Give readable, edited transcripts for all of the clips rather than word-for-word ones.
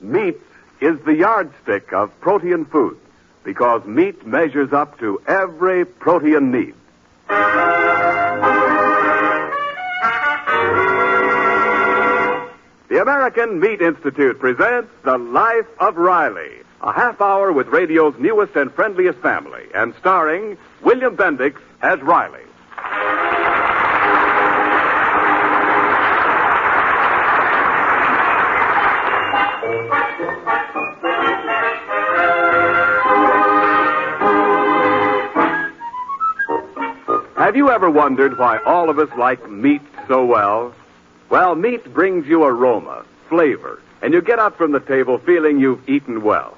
Meat is the yardstick of protein foods because meat measures up to every protein need. The American Meat Institute presents The Life of Riley, a half hour with radio's newest and friendliest family, and starring William Bendix as Riley. Have you ever wondered why all of us like meat so well? Well, meat brings you aroma, flavor, and you get up from the table feeling you've eaten well.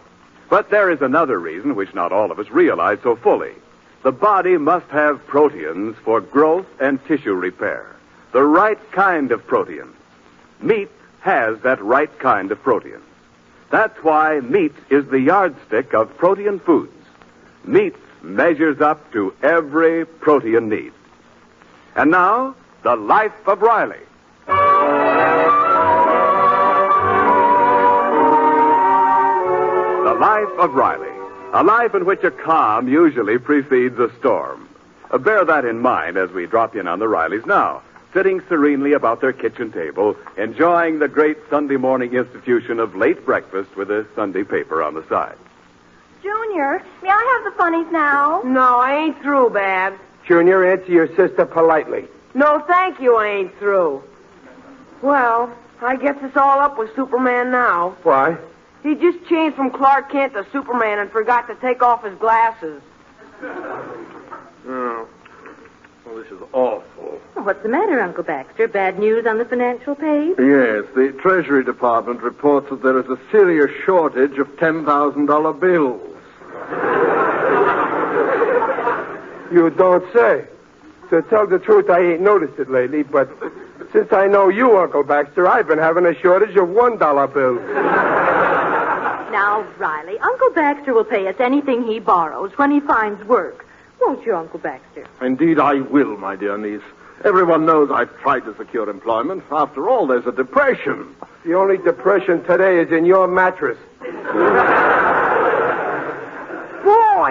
But there is another reason which not all of us realize so fully. The body must have proteins for growth and tissue repair. The right kind of proteins. Meat has that right kind of proteins. That's why meat is the yardstick of protein foods. Meat measures up to every protein need. And now, The Life of Riley. The Life of Riley. A life in which a calm usually precedes a storm. Bear that in mind as we drop in on the Rileys now, sitting serenely about their kitchen table, enjoying the great Sunday morning institution of late breakfast with a Sunday paper on the side. Junior, may I have the funnies now? No, I ain't through, Babs. Junior, answer your sister politely. No, thank you, I ain't through. Well, I guess it's all up with Superman now. Why? He just changed from Clark Kent to Superman and forgot to take off his glasses. Oh. Well, this is awful. What's the matter, Uncle Baxter? Bad news on the financial page? Yes, the Treasury Department reports that there is a serious shortage of $10,000 bills. You don't say. To tell the truth, I ain't noticed it lately, but since I know you, Uncle Baxter, I've been having a shortage of $1 bills. Now, Riley, Uncle Baxter will pay us anything he borrows when he finds work. Won't you, Uncle Baxter? Indeed, I will, my dear niece. Everyone knows I've tried to secure employment. After all, there's a depression. The only depression today is in your mattress. Boy,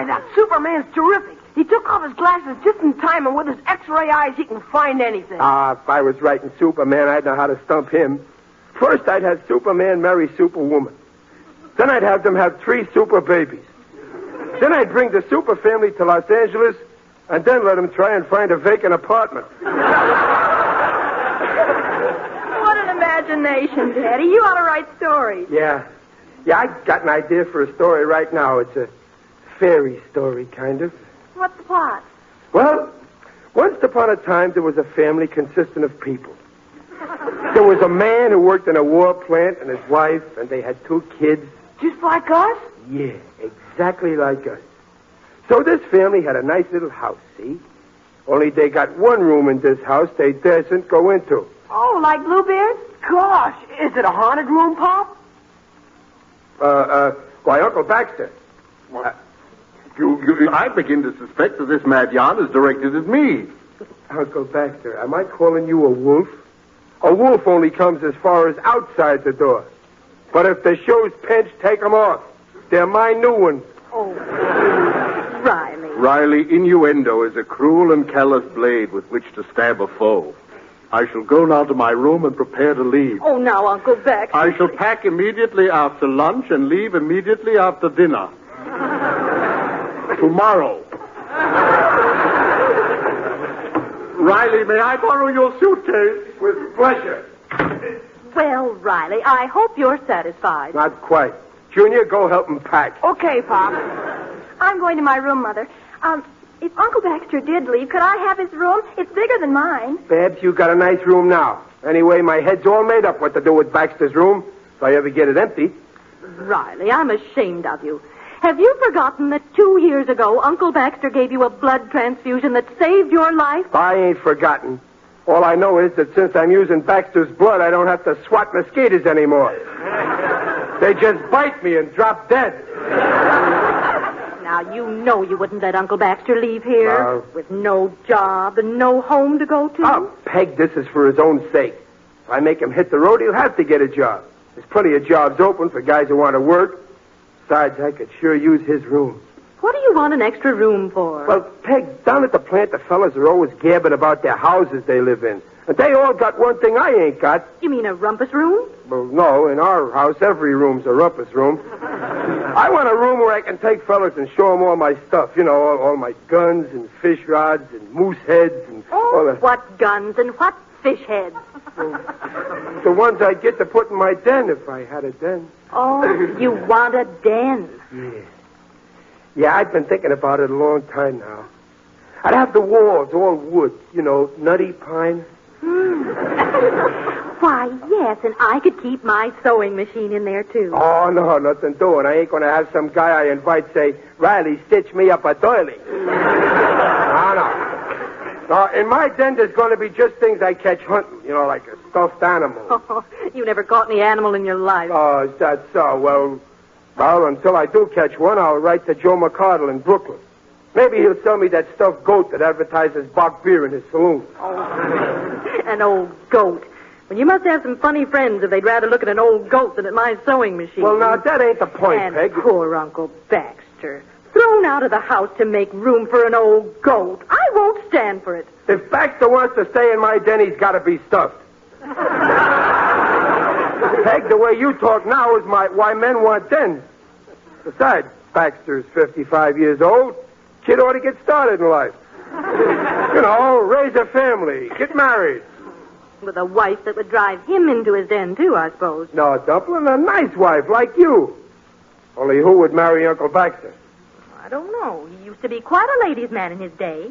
that Superman's terrific. He took off his glasses just in time, and with his X-ray eyes, he can find anything. If I was writing Superman, I'd know how to stump him. First, I'd have Superman marry Superwoman. Then I'd have them have 3 super babies. Then I'd bring the super family to Los Angeles, and then let them try and find a vacant apartment. What an imagination, Daddy. You ought to write stories. Yeah, I got an idea for a story right now. It's a fairy story, kind of. What's the plot? Well, once upon a time, there was a family consisting of people. There was a man who worked in a war plant and his wife, and they had 2 kids. Just like us? Yeah, exactly like us. So this family had a nice little house, see? Only they got one room in this house they daren't go into. Oh, like Bluebeard? Gosh, is it a haunted room, Pop? Why, Uncle Baxter. I begin to suspect that this mad yarn is directed at me. Uncle Baxter, am I calling you a wolf? A wolf only comes as far as outside the door. But if the shoe's pinched, take 'em off. They're my new ones. Oh, Riley. Riley, innuendo is a cruel and callous blade with which to stab a foe. I shall go now to my room and prepare to leave. Oh, now, Uncle Baxter. I shall pack immediately after lunch and leave immediately after dinner. Tomorrow. Riley, may I borrow your suitcase? With pleasure. Well, Riley, I hope you're satisfied. Not quite. Junior, go help him pack. Okay, Pop. I'm going to my room, Mother. If Uncle Baxter did leave, could I have his room? It's bigger than mine. Babs, you got a nice room now. Anyway, my head's all made up what to do with Baxter's room, if I ever get it empty. Riley, I'm ashamed of you. Have you forgotten that 2 years ago, Uncle Baxter gave you a blood transfusion that saved your life? I ain't forgotten. All I know is that since I'm using Baxter's blood, I don't have to swat mosquitoes anymore. They just bite me and drop dead. Now, you know you wouldn't let Uncle Baxter leave here No. with no job and no home to go to. Oh, Peg, this is for his own sake. If I make him hit the road, he'll have to get a job. There's plenty of jobs open for guys who want to work. Besides, I could sure use his room. What do you want an extra room for? Well, Peg, down at the plant, the fellas are always gabbing about their houses they live in. And they all got one thing I ain't got. You mean a rumpus room? Well, no, in our house, every room's a rumpus room. I want a room where I can take fellas and show them all my stuff. You know, all my guns and fish rods and moose heads and all that. What guns and what fish heads? The ones I'd get to put in my den if I had a den. Oh, you want a den? Yeah. Yeah, I've been thinking about it a long time now. I'd have the walls all wood, you know, nutty pine. Why, yes, and I could keep my sewing machine in there, too. Oh, no, nothing doing. I ain't going to have some guy I invite say, Riley, stitch me up a doily. No. No, in my den, there's going to be just things I catch hunting, you know, like a stuffed animal. Oh, you never caught any animal in your life. Oh, is that so? Well, until I do catch one, I'll write to Joe McCardle in Brooklyn. Maybe he'll sell me that stuffed goat that advertises Bach beer in his saloon. Oh, an old goat. Well, you must have some funny friends if they'd rather look at an old goat than at my sewing machine. Well, now, that ain't the point, and Peg. Poor Uncle Baxter. Thrown out of the house to make room for an old goat. I won't stand for it. If Baxter wants to stay in my den, he's got to be stuffed. Peg, the way you talk now is why men want dens. Besides, Baxter's 55 years old. Kid ought to get started in life. You know, raise a family, get married. With a wife that would drive him into his den, too, I suppose. No, Dumplin', a nice wife like you. Only who would marry Uncle Baxter? I don't know. He used to be quite a ladies' man in his day.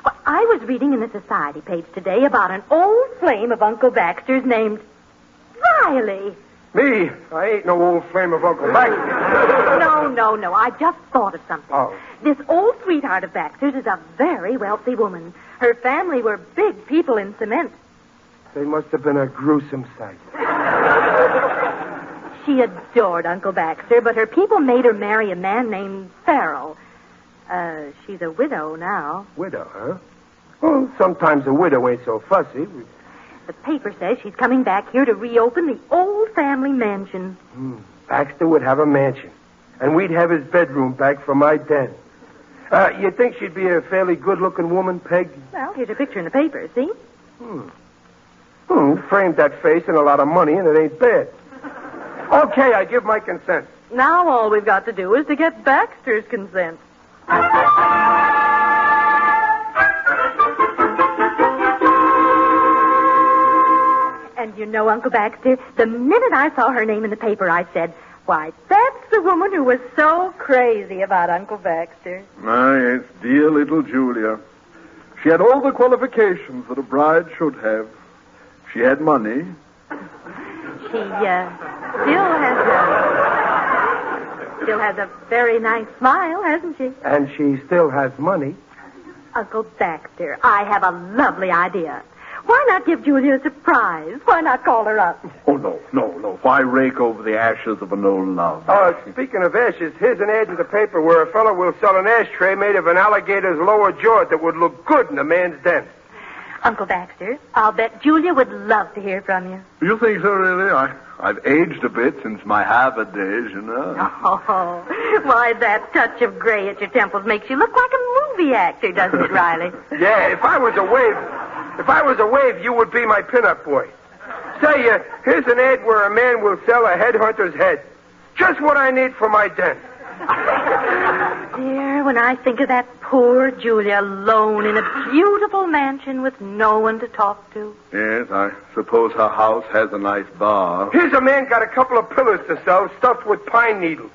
Well, I was reading in the society page today about an old flame of Uncle Baxter's named Riley. Me? I ain't no old flame of Uncle Baxter. No. I just thought of something. Oh. This old sweetheart of Baxter's is a very wealthy woman. Her family were big people in cement. They must have been a gruesome sight. She adored Uncle Baxter, but her people made her marry a man named Farrell. She's a widow now. Widow, huh? Well, sometimes a widow ain't so fussy. The paper says she's coming back here to reopen the old family mansion. Baxter would have a mansion, and we'd have his bedroom back for my den. You think she'd be a fairly good-looking woman, Peg? Well, here's a picture in the paper, see? Framed that face and a lot of money, and it ain't bad. Okay, I give my consent. Now all we've got to do is to get Baxter's consent. And you know, Uncle Baxter, the minute I saw her name in the paper, I said, why, that's the woman who was so crazy about Uncle Baxter. Ah, yes, dear little Julia. She had all the qualifications that a bride should have. She had money. She still has a very nice smile, hasn't she? And she still has money. Uncle Baxter, I have a lovely idea. Why not give Julia a surprise? Why not call her up? Oh, no. Why rake over the ashes of an old love? Speaking of ashes, here's an ad in the paper where a fellow will sell an ashtray made of an alligator's lower jaw that would look good in a man's den. Uncle Baxter, I'll bet Julia would love to hear from you. You think so, really? I've aged a bit since my Harvard days, you know. Oh, why, that touch of gray at your temples makes you look like a movie actor, doesn't it, Riley? Yeah, if I was a wave, you would be my pinup boy. Say, here's an ad where a man will sell a headhunter's head. Just what I need for my den. Dear, when I think of that poor Julia alone in a beautiful mansion with no one to talk to. Yes, I suppose her house has a nice bar. Here's a man got a couple of pillars to sell stuffed with pine needles.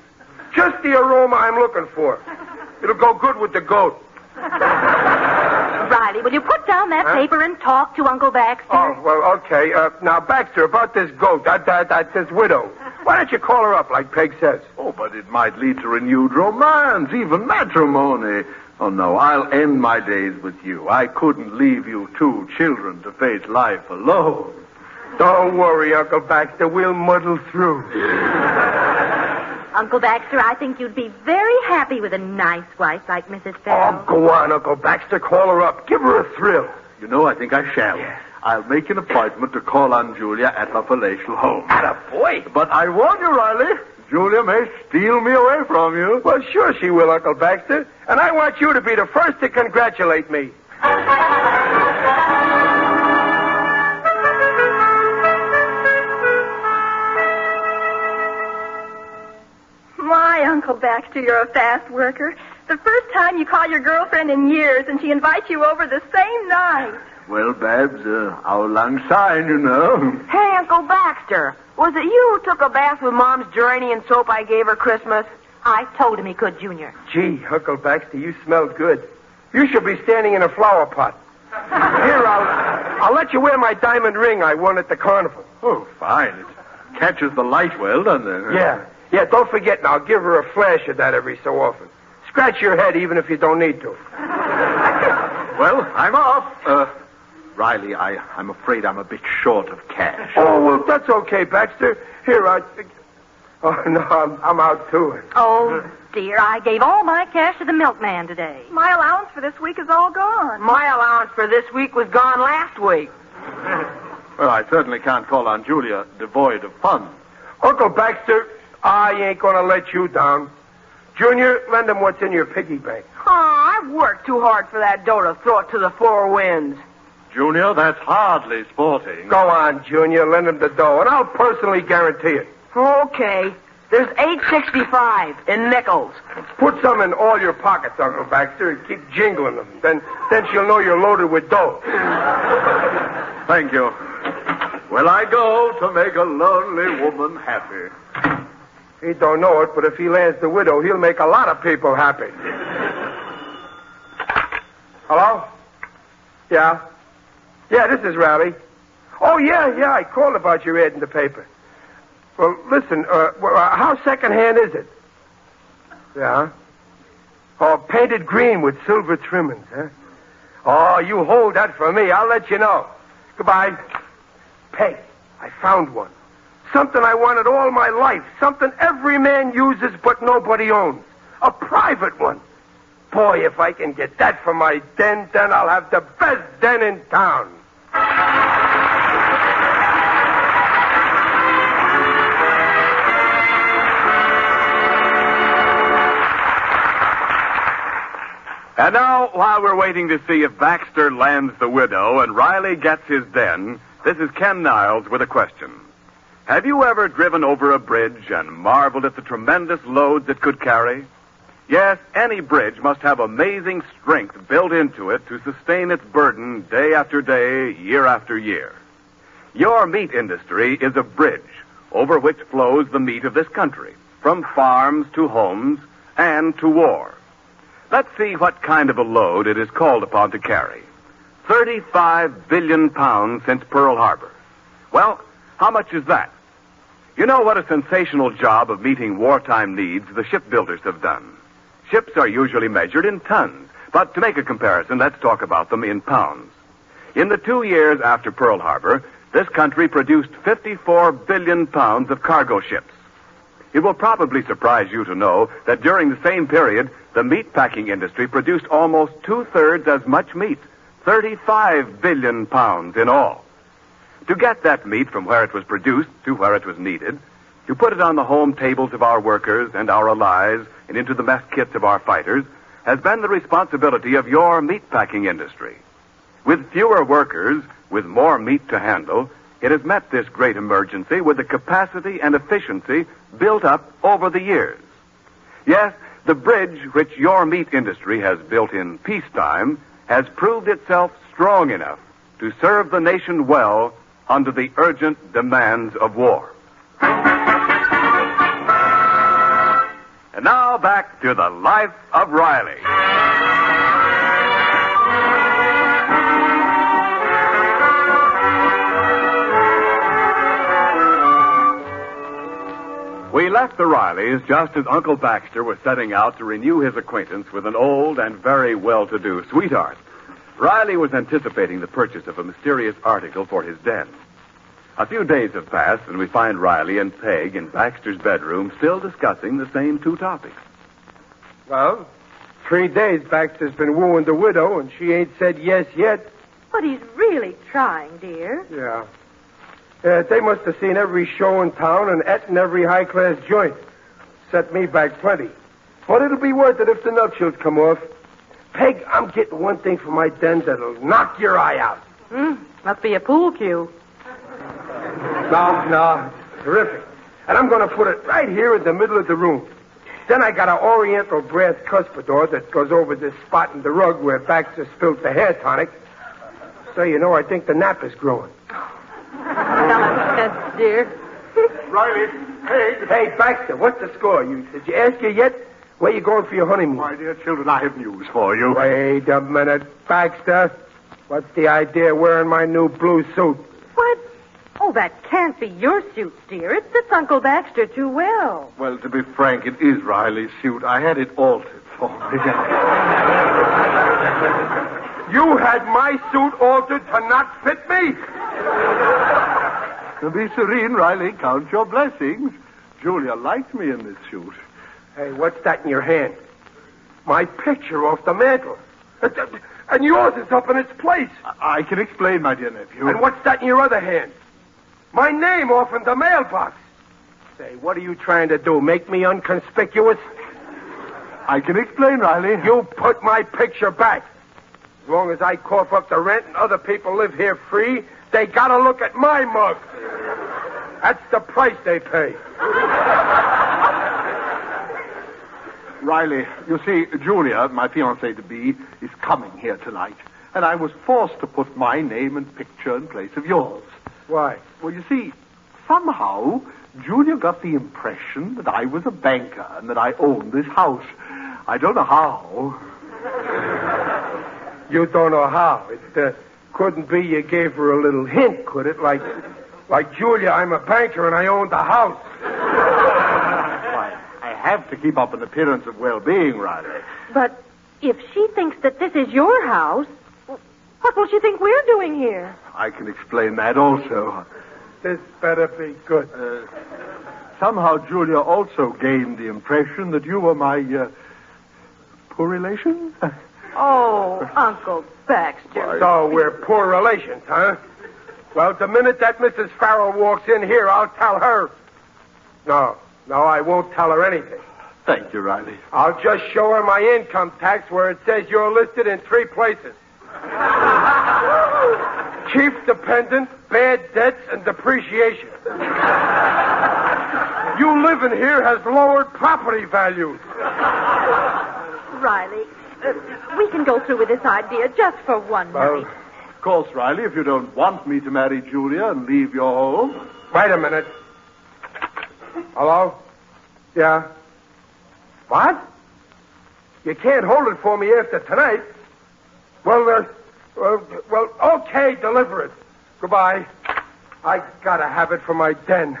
Just the aroma I'm looking for. It'll go good with the goat. Riley, will you put down that paper and talk to Uncle Baxter? Oh, well, okay. Now, Baxter, about this goat, this widow. Why don't you call her up like Peg says? Oh, but it might lead to renewed romance, even matrimony. Oh, no, I'll end my days with you. I couldn't leave you two children to face life alone. Don't worry, Uncle Baxter. We'll muddle through. Uncle Baxter, I think you'd be very happy with a nice wife like Mrs. Farrell. Oh, go on, Uncle Baxter. Call her up. Give her a thrill. You know, I think I shall. Yeah. I'll make an appointment to call on Julia at her palatial home. Attaboy. But I warn you, Riley, Julia may steal me away from you. Well, sure she will, Uncle Baxter. And I want you to be the first to congratulate me. My, Uncle Baxter, you're a fast worker. The first time you call your girlfriend in years, and she invites you over the same night. Well, Babs, our lang syne, you know. Hey, Uncle Baxter, was it you who took a bath with Mom's geranium soap I gave her Christmas? I told him he could, Junior. Gee, Uncle Baxter, you smell good. You should be standing in a flower pot. Here, I'll let you wear my diamond ring I won at the carnival. Oh, fine. It catches the light well, doesn't it? Yeah, don't forget now. Give her a flash of that every so often. Scratch your head even if you don't need to. Well, I'm off. Riley, I'm afraid I'm a bit short of cash. Oh, well, that's okay, Baxter. Here, Oh, no, I'm out too. Oh, dear, I gave all my cash to the milkman today. My allowance for this week is all gone. My allowance for this week was gone last week. Well, I certainly can't call on Julia devoid of funds. Uncle Baxter, I ain't gonna let you down. Junior, lend him what's in your piggy bank. Oh, I've worked too hard for that dough to throw it to the four winds. Junior, that's hardly sporting. Go on, Junior, lend him the dough, and I'll personally guarantee it. Okay. There's $8.65 in nickels. Put some in all your pockets, Uncle Baxter, and keep jingling them. Then she'll know you're loaded with dough. Thank you. Well, I go to make a lonely woman happy. He don't know it, but if he lands the widow, he'll make a lot of people happy. Hello? Yeah? Yeah, this is Riley. Oh, yeah, I called about your ad in the paper. Well, listen, how second-hand is it? Yeah? Oh, painted green with silver trimmings, huh? Oh, you hold that for me. I'll let you know. Goodbye. Peg, I found one. Something I wanted all my life. Something every man uses but nobody owns. A private one. Boy, if I can get that for my den, then I'll have the best den in town. And now, while we're waiting to see if Baxter lands the widow and Riley gets his den, this is Ken Niles with a question. Have you ever driven over a bridge and marveled at the tremendous loads it could carry? Yes, any bridge must have amazing strength built into it to sustain its burden day after day, year after year. Your meat industry is a bridge over which flows the meat of this country, from farms to homes and to war. Let's see what kind of a load it is called upon to carry. 35 billion pounds since Pearl Harbor. Well, how much is that? You know what a sensational job of meeting wartime needs the shipbuilders have done. Ships are usually measured in tons, but to make a comparison, let's talk about them in pounds. In the 2 years after Pearl Harbor, this country produced 54 billion pounds of cargo ships. It will probably surprise you to know that during the same period, the meatpacking industry produced almost 2/3 as much meat, 35 billion pounds in all. To get that meat from where it was produced to where it was needed, to put it on the home tables of our workers and our allies and into the mess kits of our fighters, has been the responsibility of your meatpacking industry. With fewer workers, with more meat to handle, it has met this great emergency with the capacity and efficiency built up over the years. Yes, the bridge which your meat industry has built in peacetime has proved itself strong enough to serve the nation well under the urgent demands of war. And now back to the life of Riley. We left the Rileys just as Uncle Baxter was setting out to renew his acquaintance with an old and very well-to-do sweetheart. Riley was anticipating the purchase of a mysterious article for his den. A few days have passed, and we find Riley and Peg in Baxter's bedroom still discussing the same two topics. Well, 3 days Baxter's been wooing the widow, and she ain't said yes yet. But he's really trying, dear. Yeah. They must have seen every show in town and eaten every high-class joint. Set me back plenty. But it'll be worth it if the nuptials come off. Peg, I'm getting one thing for my den that'll knock your eye out. Must be a pool cue. No. Terrific. And I'm going to put it right here in the middle of the room. Then I got an oriental brass cuspidor that goes over this spot in the rug where Baxter spilt the hair tonic. So, you know, I think the nap is growing. Yes, dear. Riley, Peg. Hey, Baxter, what's the score? Did you ask you yet? Where you going for your honeymoon? My dear children, I have news for you. Wait a minute, Baxter. What's the idea of wearing my new blue suit? What? Oh, that can't be your suit, dear. It fits Uncle Baxter too well. Well, to be frank, it is Riley's suit. I had it altered for me. You had my suit altered to not fit me? To be serene, Riley, count your blessings. Julia likes me in this suit. Hey, what's that in your hand? My picture off the mantel. And yours is up in its place. I can explain, my dear nephew. And what's that in your other hand? My name off in the mailbox. Say, what are you trying to do? Make me inconspicuous? I can explain, Riley. You put my picture back. As long as I cough up the rent and other people live here free, they gotta look at my mug. That's the price they pay. Riley, you see, Julia, my fiancée-to-be, is coming here tonight. And I was forced to put my name and picture in place of yours. Why? Well, you see, somehow, Julia got the impression that I was a banker and that I owned this house. I don't know how. You don't know how. It couldn't be you gave her a little hint, could it? Like Julia, I'm a banker and I own the house. Why, I have to keep up an appearance of well-being, Riley. But if she thinks that this is your house, what will she think we're doing here? I can explain that also. This better be good. Somehow Julia also gained the impression that you were my, poor relation. Oh, Uncle Baxter. So we're poor relations, huh? Well, the minute that Mrs. Farrell walks in here, I'll tell her. No, I won't tell her anything. Thank you, Riley. I'll just show her my income tax where it says you're listed in 3 places. Chief dependent, bad debts, and depreciation. You living here has lowered property values. Riley, we can go through with this idea just for one night. Of course, Riley, if you don't want me to marry Julia and leave your home. Wait a minute. Hello? Yeah? What? You can't hold it for me after tonight. Well, okay, deliver it. Goodbye. I gotta have it for my den.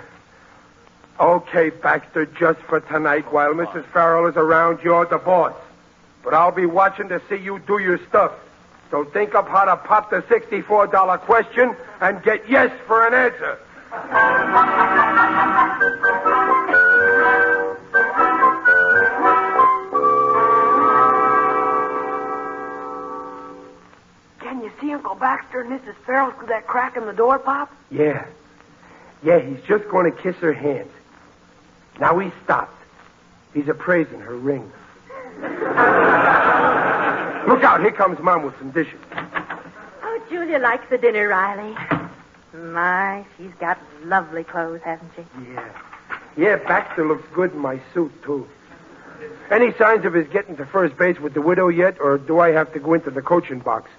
Okay, Baxter, just for tonight. While Mrs. Farrell is around, you're the boss. But I'll be watching to see you do your stuff. So think up how to pop the $64 question and get yes for an answer. Can you see Uncle Baxter and Mrs. Farrell through that crack in the door, Pop? Yeah, he's just going to kiss her hand. Now he stopped. He's appraising her ring. Look out, here comes Mom with some dishes. Oh, Julia likes the dinner, Riley. My, she's got lovely clothes, hasn't she? Yeah, Baxter looks good in my suit, too. Any signs of his getting to first base with the widow yet, or do I have to go into the coaching box?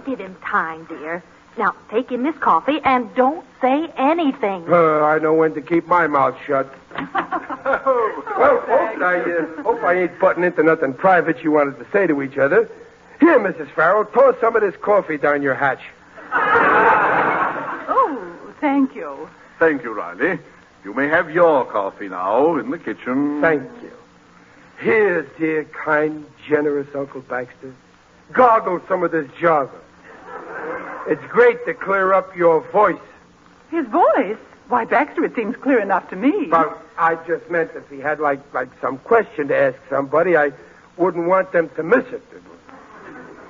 Give him time, dear. Now, take in this coffee and don't say anything. I know when to keep my mouth shut. Well, folks, I hope I ain't butting into nothing private you wanted to say to each other. Here, Mrs. Farrell, toss some of this coffee down your hatch. Oh, thank you. Thank you, Riley. You may have your coffee now in the kitchen. Thank you. Here, dear, kind, generous Uncle Baxter. Gargle some of this java. It's great to clear up your voice. His voice? Why, Baxter, it seems clear enough to me. But I just meant if he had, like some question to ask somebody, I wouldn't want them to miss it.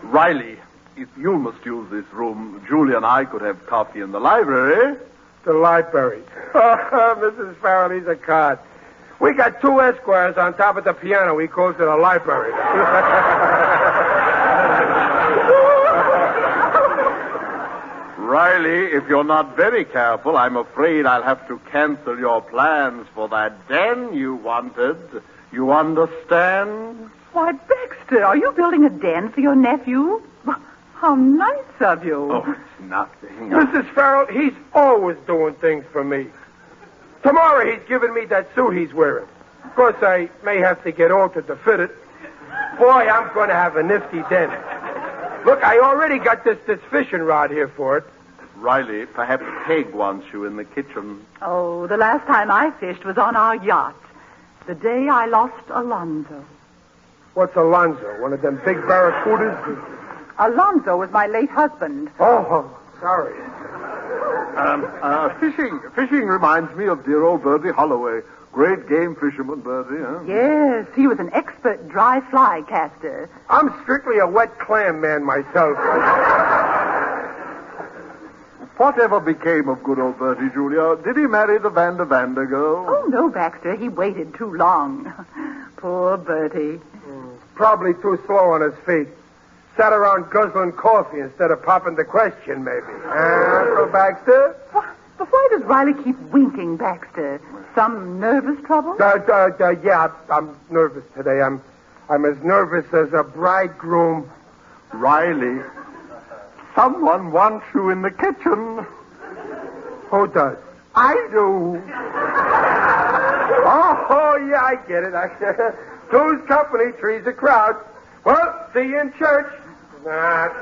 Riley, if you must use this room, Julia and I could have coffee in the library. The library. Oh, Mrs. Farrell, he's a card. We got 2 Esquires on top of the piano. He calls it a library. Riley, if you're not very careful, I'm afraid I'll have to cancel your plans for that den you wanted. You understand? Why, Baxter, are you building a den for your nephew? How nice of you. Oh, it's nothing. Mrs. Farrell, he's always doing things for me. Tomorrow he's giving me that suit he's wearing. Of course, I may have to get altered to fit it. Boy, I'm going to have a nifty den. Look, I already got this fishing rod here for it. Riley, perhaps Peg wants you in the kitchen. Oh, the last time I fished was on our yacht. The day I lost Alonzo. What's Alonzo? One of them big barracudas? Alonzo was my late husband. Oh, sorry. Fishing reminds me of dear old Bertie Holloway. Great game fisherman, Bertie, huh? Yes, he was an expert dry fly caster. I'm strictly a wet clam man myself. Whatever became of good old Bertie, Julia? Did he marry the Vander girl? Oh, no, Baxter. He waited too long. Poor Bertie. Probably too slow on his feet. Sat around guzzling coffee instead of popping the question, maybe. Uncle Baxter? But why does Riley keep winking, Baxter? Some nervous trouble? Yeah, I'm nervous today. I'm as nervous as a bridegroom. Riley, someone wants you in the kitchen. Who does? I do. Oh, yeah, I get it. Two's company, three's a crowd. Well, see you in church. Riley!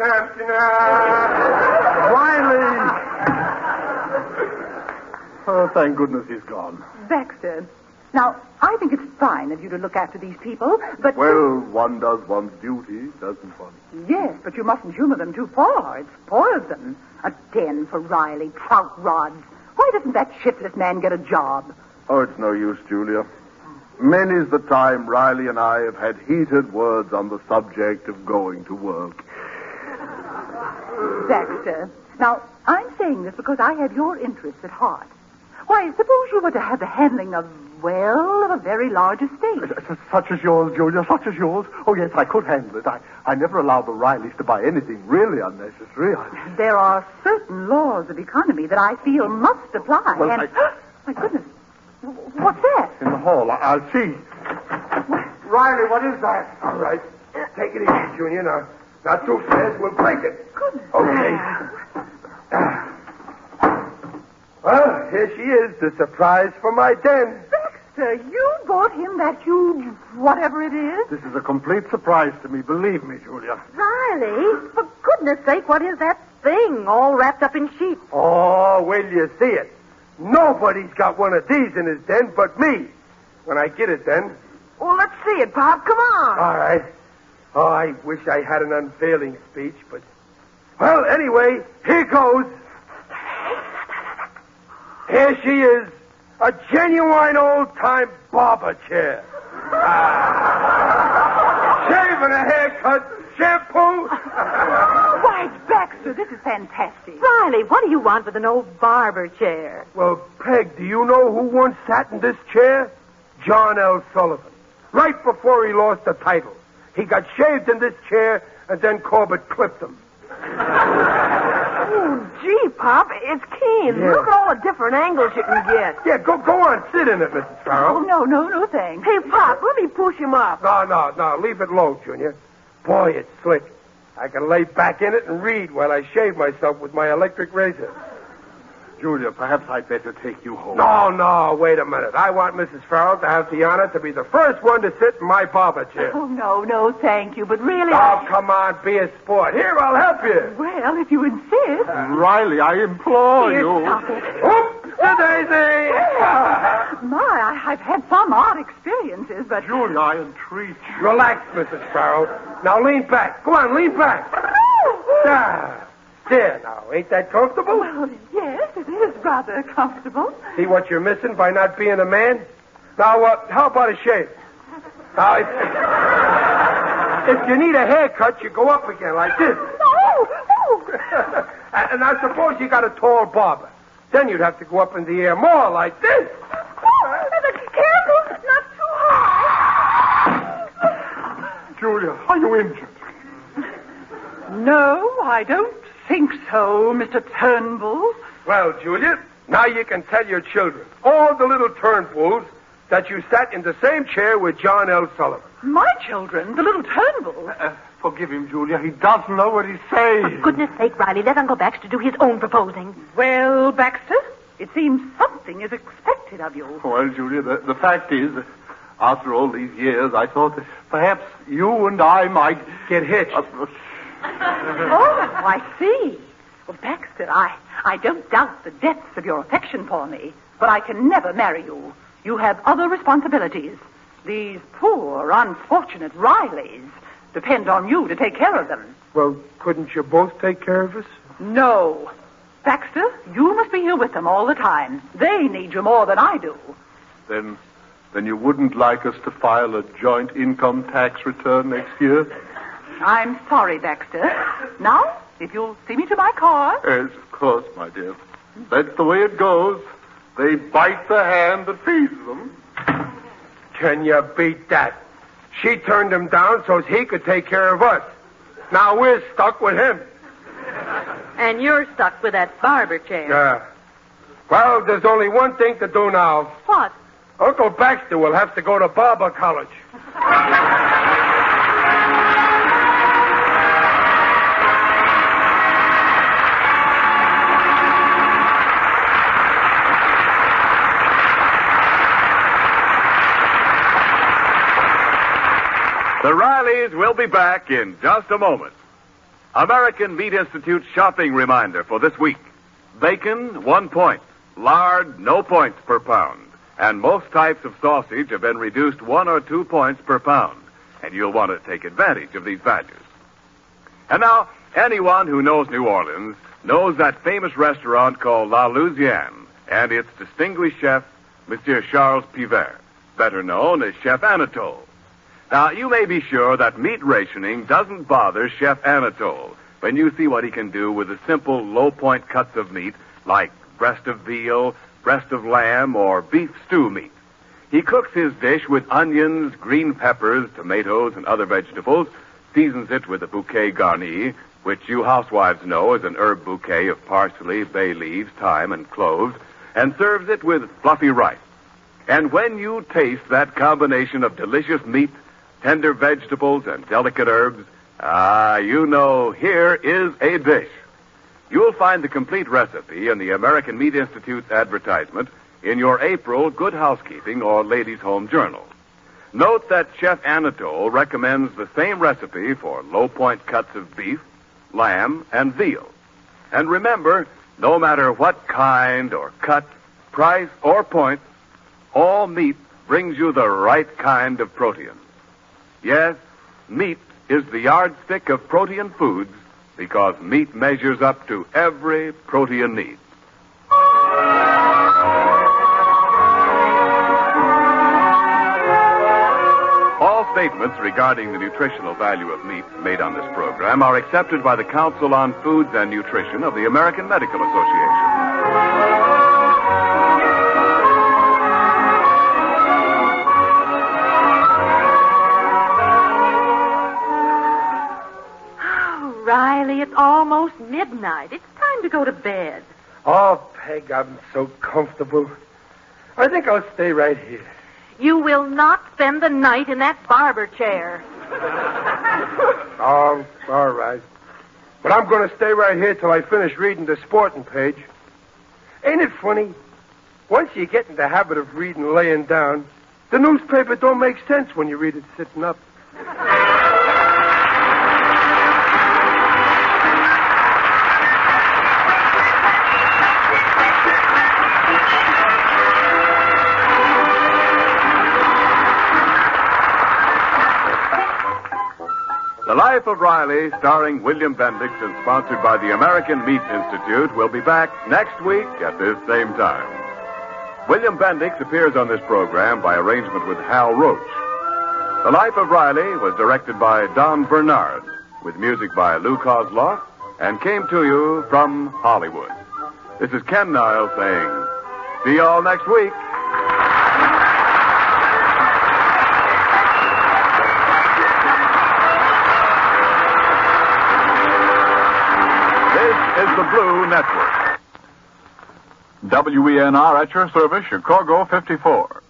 Oh, thank goodness he's gone. Baxter, now, I think it's fine of you to look after these people, but... Well, one does one's duty, doesn't one? Yes, but you mustn't humor them too far. It spoils them. A den for Riley, trout rods. Why doesn't that shiftless man get a job? Oh, it's no use, Julia. Many's the time Riley and I have had heated words on the subject of going to work. Baxter, now, I'm saying this because I have your interests at heart. Why, suppose you were to have the handling of a very large estate. Such as yours, Julia, such as yours. Oh, yes, I could handle it. I never allow the Rileys to buy anything really unnecessary. There are certain laws of economy that I feel must apply. Well, and... My goodness. What's that? In the hall. I'll see. Riley, what is that? All right. Take it easy, Junior. Now, not too fast. We'll break it. Goodness. Okay. Well, here she is, the surprise for my den. Baxter, you bought him that huge whatever it is? This is a complete surprise to me. Believe me, Julia. Riley, for goodness sake, what is that thing all wrapped up in sheets? Oh, wait till you see it. Nobody's got one of these in his den but me. When I get it, then. Well, let's see it, Pop. Come on. All right. Oh, I wish I had an unfailing speech, but... Well, anyway, here goes. Here she is. A genuine old-time barber chair. Shaving, a haircut, shampoo. Why, Baxter, this is fantastic. Riley, what do you want with an old barber chair? Well, Peg, do you know who once sat in this chair? John L. Sullivan. Right before he lost the title. He got shaved in this chair, and then Corbett clipped him. Oh, gee, Pop, it's keen. Yeah. Look at all the different angles you can get. Yeah, go on, sit in it, Mrs. Farrell. Oh, no, thanks. Hey, Pop, let me push him up. No, leave it low, Junior. Boy, it's slick. I can lay back in it and read while I shave myself with my electric razor. Julia, perhaps I'd better take you home. No, wait a minute. I want Mrs. Farrell to have the honor to be the first one to sit in my barber chair. Oh, no, thank you, but really... Oh, come on, be a sport. Here, I'll help you. Well, if you insist. Riley, I implore Here, you. stop it. Oop-a-daisy! My, I've had some odd experiences, but... Julia, I entreat you. Relax, Mrs. Farrell. Now lean back. Go on, lean back. There now. Ain't that comfortable? Well, yes, it is rather comfortable. See what you're missing by not being a man? Now, how about a shave? Now, if you need a haircut, you go up again like this. No, And now suppose you got a tall barber. Then you'd have to go up in the air more like this. Careful, not too high. Julia, are you injured? No, I don't think so, Mr. Turnbull. Well, Julia, now you can tell your children, all the little Turnbulls, that you sat in the same chair with John L. Sullivan. My children, the little Turnbulls. Forgive him, Julia. He doesn't know what he's saying. For goodness sake, Riley, let Uncle Baxter do his own proposing. Well, Baxter, it seems something is expected of you. Well, Julia, the fact is, after all these years, I thought that perhaps you and I might get hitched. Oh, I see. Well, Baxter, I don't doubt the depths of your affection for me, but I can never marry you. You have other responsibilities. These poor, unfortunate Rileys depend on you to take care of them. Well, couldn't you both take care of us? No. Baxter, you must be here with them all the time. They need you more than I do. Then you wouldn't like us to file a joint income tax return next year? I'm sorry, Baxter. Now, if you'll see me to my car. Yes, of course, my dear. That's the way it goes. They bite the hand that feeds them. Can you beat that? She turned him down so he could take care of us. Now we're stuck with him. And you're stuck with that barber chair. Yeah. Well, there's only one thing to do now. What? Uncle Baxter will have to go to barber college. The Rileys will be back in just a moment. American Meat Institute shopping reminder for this week. Bacon, 1 point. Lard, no points per pound. And most types of sausage have been reduced 1 or 2 points per pound. And you'll want to take advantage of these values. And now, anyone who knows New Orleans knows that famous restaurant called La Louisiane and its distinguished chef, Monsieur Charles Pivert, better known as Chef Anatole. Now, you may be sure that meat rationing doesn't bother Chef Anatole when you see what he can do with the simple low-point cuts of meat like breast of veal, breast of lamb, or beef stew meat. He cooks his dish with onions, green peppers, tomatoes, and other vegetables, seasons it with a bouquet garni, which you housewives know is an herb bouquet of parsley, bay leaves, thyme, and cloves, and serves it with fluffy rice. And when you taste that combination of delicious meat, tender vegetables, and delicate herbs, you know here is a dish. You'll find the complete recipe in the American Meat Institute's advertisement in your April Good Housekeeping or Ladies' Home Journal. Note that Chef Anatole recommends the same recipe for low-point cuts of beef, lamb, and veal. And remember, no matter what kind or cut, price, or point, all meat brings you the right kind of protein. Yes, meat is the yardstick of protein foods because meat measures up to every protein need. All statements regarding the nutritional value of meat made on this program are accepted by the Council on Foods and Nutrition of the American Medical Association. Riley, it's almost midnight. It's time to go to bed. Oh, Peg, I'm so comfortable. I think I'll stay right here. You will not spend the night in that barber chair. Oh, all right. But I'm going to stay right here till I finish reading the sporting page. Ain't it funny? Once you get in the habit of reading laying down, the newspaper don't make sense when you read it sitting up. The Life of Riley, starring William Bendix and sponsored by the American Meat Institute, will be back next week at this same time. William Bendix appears on this program by arrangement with Hal Roach. The Life of Riley was directed by Don Bernard, with music by Lou Kozloff and came to you from Hollywood. This is Ken Niles saying, see you all next week. This is the Blue Network. WENR at your service, Chicago 54.